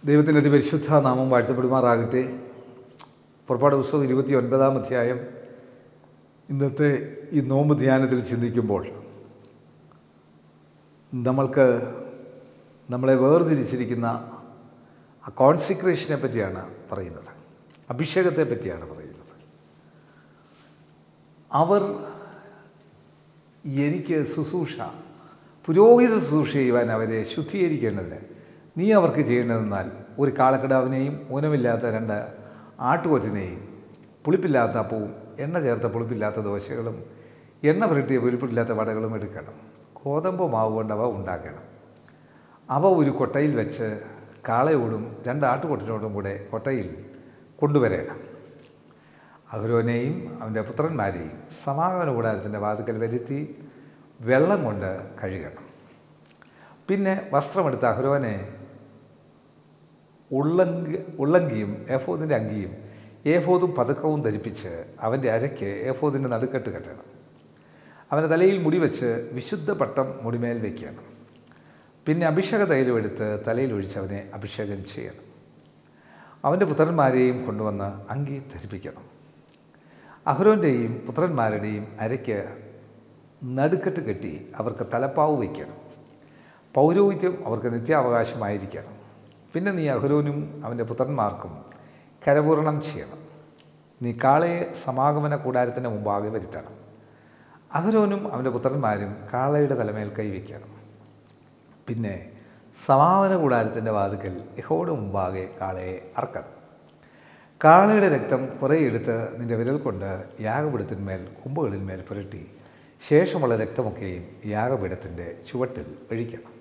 ദൈവത്തിൻ്റെ അതിപരിശുദ്ധ നാമം വാഴ്ത്തപ്പെടുമാറാകട്ടെ. പുറപ്പാട് പുസ്തകം 29-ാം അധ്യായം ഇന്നത്തെ ഈ നോമ്പ് ധ്യാനത്തിൽ ചിന്തിക്കുമ്പോൾ നമ്മളെ വേർതിരിച്ചിരിക്കുന്ന ആ കോൺസിക്രേഷനെ പറ്റിയാണ് പറയുന്നത്, അഭിഷേകത്തെ പറ്റിയാണ് പറയുന്നത്. അവർ എനിക്ക് പുരോഹിത ശുശ്രൂഷ ചെയ്യുവാൻ അവരെ ശുദ്ധീകരിക്കേണ്ടതിന് നീ അവർക്ക് ചെയ്യേണ്ടതെന്നാൽ ഒരു കാളക്കിടാവിനെയും ഊനമില്ലാത്ത 2 ആട്ടുകൊറ്റനെയും പുളിപ്പില്ലാത്ത അപ്പവും എണ്ണ ചേർത്ത പുളിപ്പില്ലാത്ത ദോശകളും എണ്ണ പുരട്ടിയ പുളിപ്പില്ലാത്ത വടകളും എടുക്കണം. ഗോതമ്പ് മാവ് കൊണ്ട് അവ ഉണ്ടാക്കണം. അവ ഒരു കൊട്ടയിൽ വെച്ച് കാളയോടും 2 ആട്ടുകൊറ്റനോടും കൂടെ കൊട്ടയിൽ കൊണ്ടുവരണം. അഹരോനെയും അവൻ്റെ പുത്രന്മാരെയും സമാഗമന കൂടാരത്തിൻ്റെ വാതിക്കൽ വരുത്തി വെള്ളം കൊണ്ട് കഴുകണം. പിന്നെ വസ്ത്രമെടുത്ത അഹരോനെ ഉള്ളങ്കിയും ഏഫോദിൻ്റെ അങ്കിയും ഏഫോദും പതക്കവും ധരിപ്പിച്ച് അവൻ്റെ അരയ്ക്ക് ഏഫോദിൻ്റെ നടുക്കെട്ട് കെട്ടണം. അവൻ്റെ തലയിൽ മുടി വെച്ച് വിശുദ്ധ പട്ടം മുടിമേൽ വയ്ക്കണം. പിന്നെ അഭിഷേക തൈലം എടുത്ത് തലയിൽ ഒഴിച്ച് അവനെ അഭിഷേകം ചെയ്യണം. അവൻ്റെ പുത്രന്മാരെയും കൊണ്ടുവന്ന് അങ്കി ധരിപ്പിക്കണം. അഹരോൻ്റെയും പുത്രന്മാരുടെയും അരയ്ക്ക് നടുക്കെട്ട് കെട്ടി അവർക്ക് തലപ്പാവ് വയ്ക്കണം. പൗരോഹിത്യം അവർക്ക് നിത്യാവകാശമായിരിക്കണം. പിന്നെ നീ അഹരോനും അവൻ്റെ പുത്രന്മാർക്കും കരപൂരണം ചെയ്യണം. നീ കാളയെ സമാഗമന കൂടാരത്തിൻ്റെ മുമ്പാകെ വരുത്തണം. അഹരോനും അവൻ്റെ പുത്രന്മാരും കാളയുടെ തലമേൽ കൈവയ്ക്കണം. പിന്നെ സമാഗമന കൂടാരത്തിൻ്റെ വാതിക്കൽ യഹോവയുടെ മുമ്പാകെ കാളയെ അറക്കണം. കാളയുടെ രക്തം കുറേ എടുത്ത് നിൻ്റെ വിരൽ കൊണ്ട് യാഗപീഠത്തിന്മേൽ കൊമ്പുകളിന്മേൽ പുരട്ടി ശേഷമുള്ള രക്തമൊക്കെയും യാഗപീഠത്തിൻ്റെ ചുവട്ടിൽ ഒഴിക്കണം.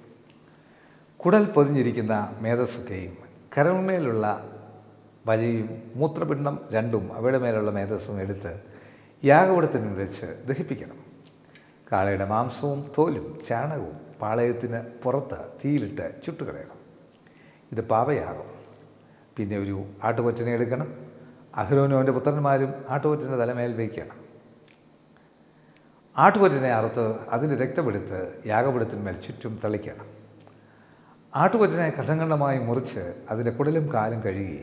കുടൽ പൊതിഞ്ഞിരിക്കുന്ന മേധസ്സൊക്കെയും കരമേലുള്ള വജയും മൂത്രപിണ്ഡം 2ഉം അവയുടെ മേലുള്ള മേധസ്സും എടുത്ത് യാഗപീഠത്തിന് വെച്ച് ദഹിപ്പിക്കണം. കാളയുടെ മാംസവും തോലും ചാണകവും പാളയത്തിന് പുറത്ത് തീയിലിട്ട് ചുട്ടുകളയണം. ഇത് പാപയാകും. പിന്നെ ഒരു ആട്ടുകൊറ്റനെ എടുക്കണം. അഹരോനും അവൻ്റെ പുത്രന്മാരും ആട്ടുകൊറ്റൻ്റെ തലമേൽ വയ്ക്കണം. ആട്ടുകൊറ്റനെ അറുത്ത് അതിൻ്റെ രക്തമെടുത്ത് യാഗപീഠത്തിന്മേൽ ചുറ്റും തളിക്കണം. ആട്ടുകൊറ്റനെ ഖണ്ഡമായി മുറിച്ച് അതിൻ്റെ കുടലും കാലും കഴുകി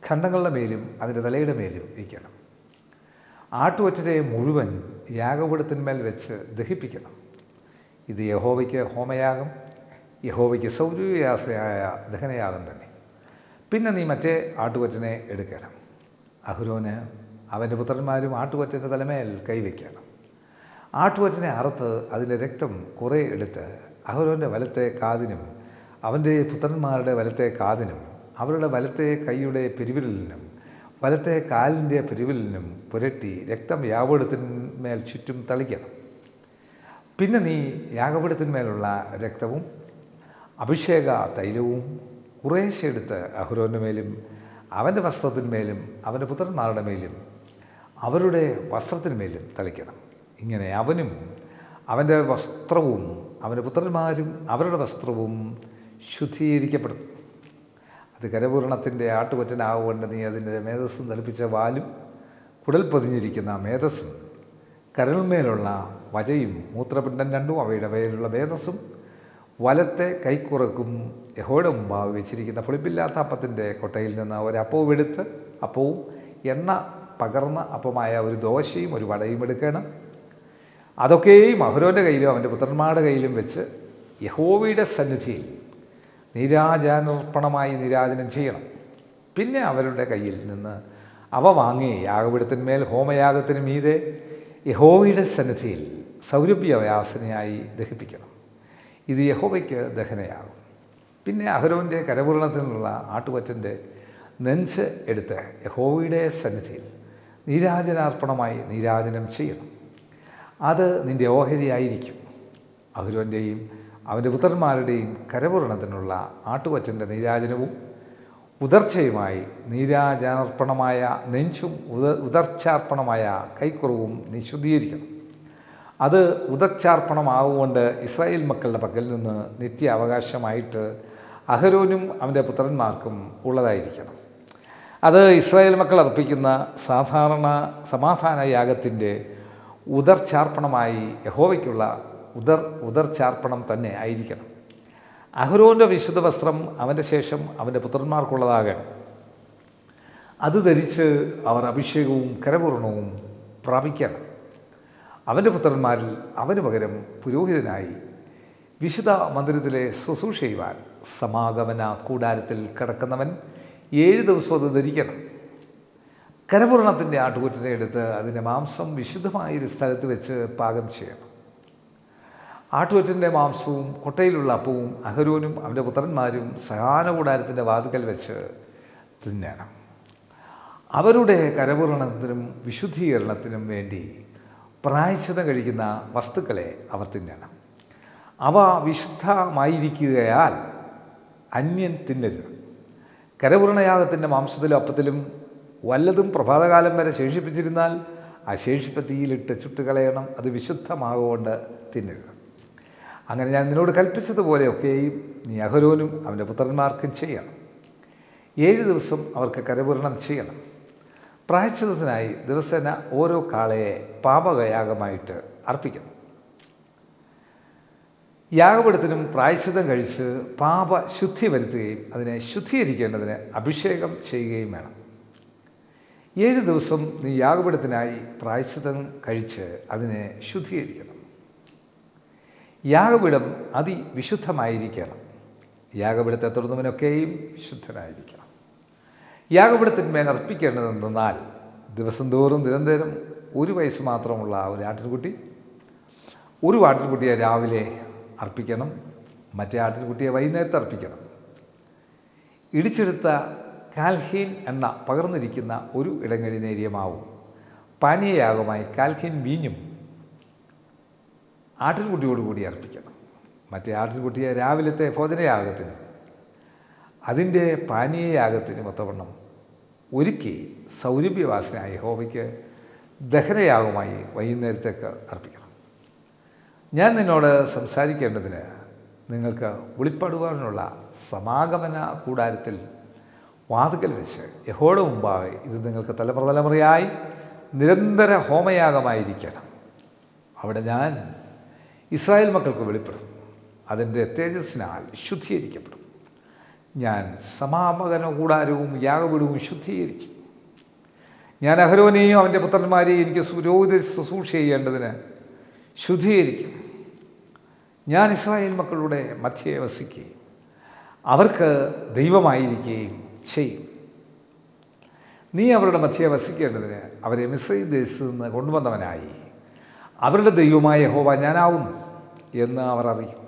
ഖണ്ഡങ്ങളുടെ മേലും അതിൻ്റെ തലയുടെ മേലും വയ്ക്കണം. ആട്ടുകൊറ്റനെ മുഴുവൻ യാഗപീഠത്തിന്മേൽ വെച്ച് ദഹിപ്പിക്കണം. ഇത് യഹോവയ്ക്ക് ഹോമയാഗം, യഹോവയ്ക്ക് സൗരയാശ്രയായ ദഹനയാഗം തന്നെ. പിന്നെ നീ മറ്റേ ആട്ടുകൊറ്റനെ എടുക്കണം. അഹരോന് അവൻ്റെ പുത്രന്മാരും ആട്ടുകൊറ്റൻ്റെ തലമേൽ കൈവയ്ക്കണം. ആട്ടുകൊറ്റനെ അറുത്ത് അതിൻ്റെ രക്തം കുറേ എടുത്ത് അഹരോൻ്റെ വലത്തെ കാതിനും അവൻ്റെ പുത്രന്മാരുടെ വലത്തെ കാതിനും അവരുടെ വലത്തെ കൈയുടെ പെരുവിരലിനും വലത്തെ കാലിൻ്റെ പെരുവിരലിനും പുരട്ടി രക്തം യാഗപീഠത്തിന്മേൽ ചുറ്റും തളിക്കണം. പിന്നെ നീ യാഗപീഠത്തിന്മേലുള്ള രക്തവും അഭിഷേക തൈലവും കുറേശ്ശെ എടുത്ത് അഹരോൻ്റെ മേലും അവൻ്റെ വസ്ത്രത്തിന്മേലും അവൻ്റെ പുത്രന്മാരുടെ മേലും അവരുടെ വസ്ത്രത്തിന്മേലും തളിക്കണം. ഇങ്ങനെ അവനും അവൻ്റെ വസ്ത്രവും അവൻ്റെ പുത്രന്മാരും അവരുടെ വസ്ത്രവും ശുദ്ധീകരിക്കപ്പെടും. അത് കരപൂരണത്തിൻ്റെ ആട്ടുകൊറ്റനാവുകൊണ്ട് നീ അതിൻ്റെ മേധസ്സും തളിപ്പിച്ച വാലും കുടൽ പൊതിഞ്ഞിരിക്കുന്ന മേധസ്സും കരൾമേലുള്ള വജയും മൂത്രപിണ്ഡം 2ഉം അവയുടെ മേലുള്ള മേധസ്സും വലത്തെ കൈക്കുറക്കും യഹോവയുടെ മുമ്പാകെ വെച്ചിരിക്കുന്ന പുളിപ്പില്ലാത്ത അപ്പത്തിൻ്റെ കൊട്ടയിൽ നിന്ന് ഒരപ്പവും എടുത്ത് അപ്പവും എണ്ണ പകർന്ന അപ്പമായ ഒരു ദോശയും ഒരു വടയും എടുക്കണം. അതൊക്കെയും അഹരോൻ്റെ കയ്യിലും അവൻ്റെ പുത്രന്മാരുടെ കയ്യിലും വെച്ച് യഹോവയുടെ സന്നിധിയിൽ നീരാജനാർപ്പണമായി നീരാജനം ചെയ്യണം. പിന്നെ അവരുടെ കയ്യിൽ നിന്ന് അവ വാങ്ങി യാഗപീഠത്തിന്മേൽ ഹോമയാഗത്തിന് മീതെ യഹോവയുടെ സന്നിധിയിൽ സൗരഭ്യവാസനയായി ദഹിപ്പിക്കണം. ഇത് യഹോവയ്ക്ക് ദഹനയാകും. പിന്നെ അഹരോൻ്റെ കരപൂരണത്തിനുള്ള ആട്ടുകൊറ്റൻ്റെ നെഞ്ച് എടുത്ത് യഹോവയുടെ സന്നിധിയിൽ നീരാജനാർപ്പണമായി നീരാജനം ചെയ്യണം. അത് നിൻ്റെ ഓഹരിയായിരിക്കും. അഹരോൻ്റെയും അവൻ്റെ പുത്രന്മാരുടെയും കരപൂരണത്തിനുള്ള ആട്ടുകൊറ്റൻ്റെ നീരാജനവും ഉദർച്ചയുമായി നീരാജനാർപ്പണമായ നെഞ്ചും ഉദർച്ചാർപ്പണമായ കൈക്കുറവും നീ ശുദ്ധീകരിക്കണം. അത് ഉദർച്ചാർപ്പണമാവുകൊണ്ട് ഇസ്രായേൽ മക്കളുടെ പക്കൽ നിന്ന് നിത്യ അവകാശമായിട്ട് അഹരോനും അവൻ്റെ പുത്രന്മാർക്കും ഉള്ളതായിരിക്കണം. അത് ഇസ്രായേൽ മക്കൾ അർപ്പിക്കുന്ന സാധാരണ സമാധാന യാഗത്തിൻ്റെ ഉദർച്ചാർപ്പണമായി യഹോവയ്ക്കുള്ള ഉദർച്ചാർപ്പണം തന്നെ ആയിരിക്കണം. അഹരോൻ്റെ വിശുദ്ധ വസ്ത്രം അവൻ്റെ ശേഷം അവൻ്റെ പുത്രന്മാർക്കുള്ളതാകണം. അത് ധരിച്ച് അവർ അഭിഷേകവും കരപൂരണവും പ്രാപിക്കണം. അവൻ്റെ പുത്രന്മാരിൽ അവന് പകരം പുരോഹിതനായി വിശുദ്ധ മന്ദിരത്തിലെ ശുശ്രൂഷ ചെയ്യുവാൻ സമാഗമന കൂടാരത്തിൽ കിടക്കുന്നവൻ 7 ദിവസം അത് ധരിക്കണം. കരപൂരണത്തിൻ്റെ ആട്ടുകൊറ്റനെ എടുത്ത് അതിൻ്റെ മാംസം വിശുദ്ധമായൊരു സ്ഥലത്ത് വെച്ച് പാകം ചെയ്യണം. ആട്ടുകൊറ്റൻ്റെ മാംസവും കൊട്ടയിലുള്ള അപ്പവും അഹരോനും അവൻ്റെ പുത്രന്മാരും സഹാന കൂടാരത്തിൻ്റെ വാതിക്കൽ വെച്ച് തിന്നണം. അവരുടെ കരപൂരണത്തിനും വിശുദ്ധീകരണത്തിനും വേണ്ടി പ്രായശ്ചിത്തം കഴിക്കുന്ന വസ്തുക്കളെ അവർ തിന്നണം. അവ വിശുദ്ധമായിരിക്കുകയാൽ അന്യൻ തിന്നരുത്. കരപൂരണയാഗത്തിൻ്റെ മാംസത്തിലും അപ്പത്തിലും വല്ലതും പ്രഭാതകാലം വരെ ശേഷിപ്പിച്ചിരുന്നാൽ ആ ശേഷിപ്പ് തീയിലിട്ട് ചുട്ടുകളയണം. അത് വിശുദ്ധമാകൊണ്ട് തിന്നരുത്. അങ്ങനെ ഞാൻ നിന്നോട് കൽപ്പിച്ചതുപോലെയൊക്കെയും നീ അഹരോനും അവൻ്റെ പുത്രന്മാർക്കും ചെയ്യണം. 7 ദിവസം അവർക്ക് കരപൂരണം ചെയ്യണം. പ്രായശ്ചിത്തത്തിനായി ദിവസേന ഓരോ കാളയെ പാപയാഗമായിട്ട് അർപ്പിക്കണം. യാഗപീഠത്തിനും പ്രായശ്ചിത്തം കഴിച്ച് പാപശുദ്ധി വരുത്തുകയും അതിനെ ശുദ്ധീകരിക്കേണ്ടതിന് അഭിഷേകം ചെയ്യുകയും വേണം. 7 ദിവസം നീ യാഗപീഠത്തിനായി പ്രായശ്ചിത്തം കഴിച്ച് അതിനെ ശുദ്ധീകരിക്കണം. യാഗപീഠം അതിവിശുദ്ധമായിരിക്കണം. യാഗപീഠത്തെ തൊടുന്നവനൊക്കെയും വിശുദ്ധനായിരിക്കണം. യാഗപീഠത്തിന്മേൽ അർപ്പിക്കേണ്ടതെന്നാൽ ദിവസം തോറും നിരന്തരം 1 വയസ്സ് മാത്രമുള്ള ഒരു ആട്ടിൻകുട്ടി, ഒരു ആട്ടിൻകുട്ടിയെ രാവിലെ അർപ്പിക്കണം, മറ്റേ ആട്ടിൻകുട്ടിയെ വൈകുന്നേരത്ത് അർപ്പിക്കണം. ഇടിച്ചെടുത്ത കാൽഹീൻ എണ്ണ പകർന്നിരിക്കുന്ന ഒരു ഇടങ്ങഴി നേരിയ മാവും പാനീയയാഗമായി കാൽഹീൻ വീഞ്ഞും ആട്ടിൻകുട്ടിയോടുകൂടി അർപ്പിക്കണം. മറ്റേ ആട്ടിൻകുട്ടിയെ രാവിലത്തെ ഭോജനയാഗത്തിനും അതിൻ്റെ പാനീയയാഗത്തിനും ഒത്തവണ്ണം ഒരുക്കി സൗരഭ്യവാസനായ യഹോവയ്ക്ക് ദഹനയാഗമായി വൈകുന്നേരത്തേക്ക് അർപ്പിക്കണം. ഞാൻ നിന്നോട് സംസാരിക്കേണ്ടതിന് നിങ്ങൾക്ക് വെളിപ്പെടുവാനുള്ള സമാഗമന കൂടാരത്തിൽ വാതിക്കൽ വെച്ച് യഹോവയുടെ മുമ്പാകെ ഇത് നിങ്ങൾക്ക് തലമുറയായി നിരന്തര ഹോമയാഗമായിരിക്കണം. അവിടെ ഞാൻ ഇസ്രായേൽ മക്കൾക്ക് വെളിപ്പെടും. അതിൻ്റെ തേജസ്സിനാൽ ശുദ്ധീകരിക്കപ്പെടും. ഞാൻ സമാഗമന കൂടാരവും യാഗപീഠവും ശുദ്ധീകരിക്കും. ഞാൻ അഹരോനെയും അവൻ്റെ പുത്രന്മാരെയും എനിക്ക് പുരോഹിത ശുശ്രൂഷ ചെയ്യേണ്ടതിന് ശുദ്ധീകരിക്കും. ഞാൻ ഇസ്രായേൽ മക്കളുടെ മധ്യേ വസിക്കുകയും അവർക്ക് ദൈവമായിരിക്കുകയും ചെയ്യും. നീ അവരുടെ മധ്യേ വസിക്കേണ്ടതിന് അവരെ മിസ്രയീം ദേശത്ത് നിന്ന് കൊണ്ടുവന്നവനായി അവരുടെ ദൈവമായ യഹോവ ഞാനാവുന്നു എന്ന് അവർ അറിയും.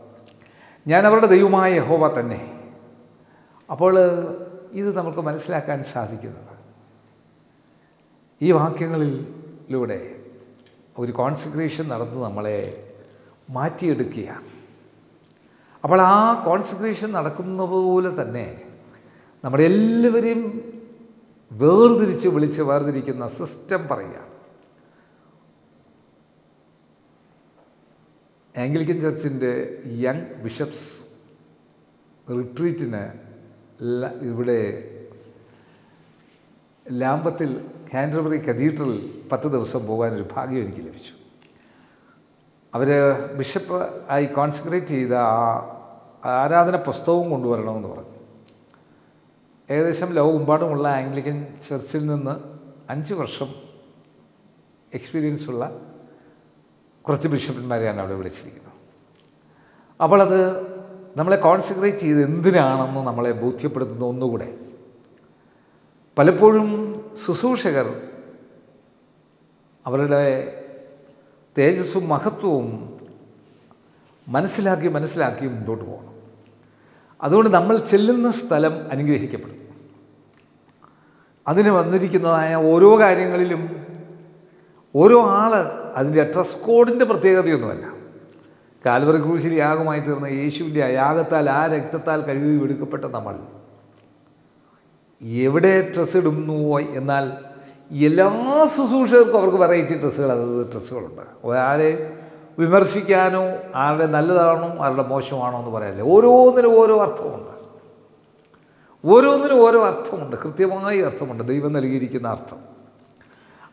ഞാൻ അവരുടെ ദൈവമായ യഹോവ തന്നെ. അപ്പോൾ ഇത് നമുക്ക് മനസ്സിലാക്കാൻ സാധിക്കുന്നത് ഈ വാക്യങ്ങളിലൂടെ ഒരു കോൺസെൻട്രേഷൻ നടന്ന് നമ്മളെ മാറ്റിയെടുക്കുകയാണ്. അപ്പോൾ ആ കോൺസെൻട്രേഷൻ നടക്കുന്ന പോലെ തന്നെ നമ്മുടെ എല്ലാവരെയും വേർതിരിക്കുന്ന സിസ്റ്റം പറയുക. ആംഗ്ലിക്കൻ ചർച്ചിൻ്റെ യങ് ബിഷപ്സ് റിട്രീറ്റിന് ഇവിടെ ലാംബത്തിൽ കാൻറ്റർബറി കത്തീഡ്രലിൽ 10 ദിവസം പോകാനൊരു ഭാഗ്യം എനിക്ക് ലഭിച്ചു. അവർ ബിഷപ്പ് ആയി കോൺസെൻട്രേറ്റ് ചെയ്ത ആ ആരാധന പുസ്തകവും കൊണ്ടുവരണമെന്ന് പറഞ്ഞു. ഏകദേശം ലോകമെമ്പാടുമുള്ള ആംഗ്ലിക്കൻ ചർച്ചിൽ നിന്ന് 5 വർഷം എക്സ്പീരിയൻസ് ഉള്ള കുറച്ച് ബിഷപ്പന്മാരെയാണ് അവിടെ വിളിച്ചിരിക്കുന്നത്. അപ്പോൾ അത് നമ്മളെ കോൺസെൻട്രേറ്റ് ചെയ്ത് എന്തിനാണെന്ന് നമ്മളെ ബോധ്യപ്പെടുത്തുന്ന ഒന്നുകൂടെ. പലപ്പോഴും ശുശ്രൂഷകർ അവരുടെ തേജസ്സും മഹത്വവും മനസ്സിലാക്കി മുമ്പോട്ട് പോകണം. അതുകൊണ്ട് നമ്മൾ ചെല്ലുന്ന സ്ഥലം അനുഗ്രഹിക്കപ്പെടും. അതിന് വന്നിരിക്കുന്നതായ ഓരോ കാര്യങ്ങളിലും ഓരോ ആൾ അതിൻ്റെ ഡ്രസ് കോഡിൻ്റെ പ്രത്യേകതയൊന്നുമല്ല. കാൽവറി ക്രൂശിൽ യാഗമായി തീർന്ന യേശുവിൻ്റെ യാഗത്താൽ ആ രക്തത്താൽ കഴുകി എടുക്കപ്പെട്ട നമ്മൾ എവിടെ ഡ്രസ്സ് ഇടുന്നുവോ, എന്നാൽ എല്ലാ ശുശ്രൂഷകർക്കും അവർക്ക് വെറൈറ്റി ഡ്രസ്സുകൾ, അതത് ഡ്രസ്സുകളുണ്ട്. ആരെ വിമർശിക്കാനോ ആരുടെ നല്ലതാണോ ആരുടെ മോശമാണോ എന്ന് പറയാനില്ല. ഓരോന്നിനും ഓരോ അർത്ഥമുണ്ട്. കൃത്യമായ അർത്ഥമുണ്ട്, ദൈവം നൽകിയിരിക്കുന്ന അർത്ഥം.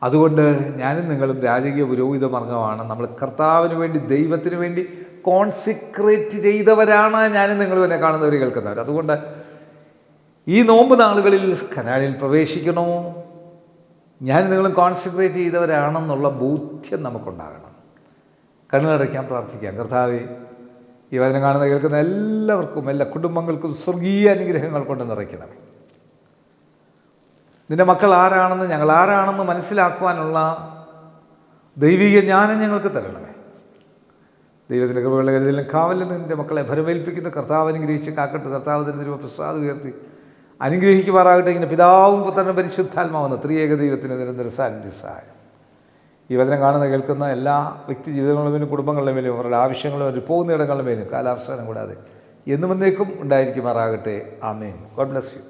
അതുകൊണ്ട് ഞാനും നിങ്ങളും രാജകീയ പുരോഹിത വർഗമാണ്. നമ്മൾ കർത്താവിന് വേണ്ടി, ദൈവത്തിന് വേണ്ടി കോൺസിക്രേറ്റ് ചെയ്തവരാണ് ഞാനും നിങ്ങളും എന്നെ കാണുന്നവർ കേൾക്കുന്നവർ. അതുകൊണ്ട് ഈ നോമ്പ് നാളുകളിൽ കനാലിൽ പ്രവേശിക്കണോ, ഞാൻ നിങ്ങളും കോൺസെൻട്രേറ്റ് ചെയ്തവരാണെന്നുള്ള ബോധ്യം നമുക്കുണ്ടാകണം. കണ്ണുകളടയ്ക്കാൻ പ്രാർത്ഥിക്കാം. കർത്താവേ, ഈ വചനം കാണുന്ന കേൾക്കുന്ന എല്ലാവർക്കും, എല്ലാ കുടുംബങ്ങൾക്കും സ്വർഗീയ അനുഗ്രഹങ്ങൾ കൊണ്ട് നിറയ്ക്കണമേ. നിൻ്റെ മക്കൾ ആരാണെന്ന്, ഞങ്ങൾ ആരാണെന്ന് മനസ്സിലാക്കുവാനുള്ള ദൈവിക ജ്ഞാനം ഞങ്ങൾക്ക് തരണമേ. ദൈവത്തിൻ്റെ കൃപകളുടെ കരുതലും കാവലിൽ നിൻ്റെ മക്കളെ ഭരമേൽപ്പിക്കുന്ന കർത്താവ് അനുഗ്രഹിച്ച് കാക്കട്ടെ. കർത്താവ് തന്നെ പ്രസാദം ഉയർത്തി അനുഗ്രഹിക്കുമാറാകട്ടെ. ഇങ്ങനെ പിതാവും പുത്രനും പരിശുദ്ധാത്മാവെന്ന ത്രിയേക ദൈവത്തിൻ്റെ നിരന്തര സാന്നിധ്യ സഹായം ഈ വചനം കാണുന്ന കേൾക്കുന്ന എല്ലാ വ്യക്തി ജീവിതങ്ങളുടെ മേലും കുടുംബങ്ങളുടെ മേലും അവരുടെ ആവശ്യങ്ങളും അവർ പോകുന്ന ഇടങ്ങളുടെ മേലും കാലാവസ്ഥാനം കൂടാതെ എന്നും എന്നേക്കും ഉണ്ടായിരിക്കുമാറാകട്ടെ. ആമേൻ. God bless U.